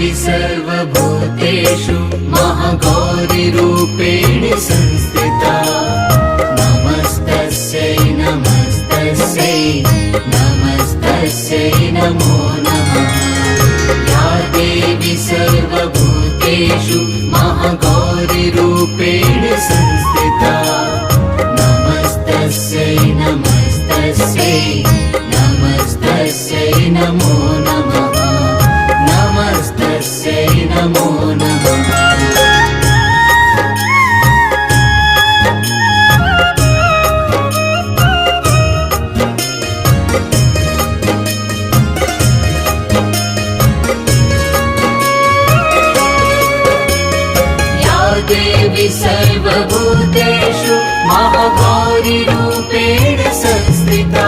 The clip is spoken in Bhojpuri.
देवी सर्वभूतेषु महागौरीरूपेण संस्थिता नमस्तस्यै नमस्तस्यै नमस्तस्यै नमो नमः या देवी सर्वभूतेषु महागौरीरूपेण संस्थिता नमस्तस्यै नमस्तस्यै नमस्तस्यै नमो नमः नमस्तस्यै नमो नमः देवी सर्वभूतेषु महागौरीरूपेण संस्थिता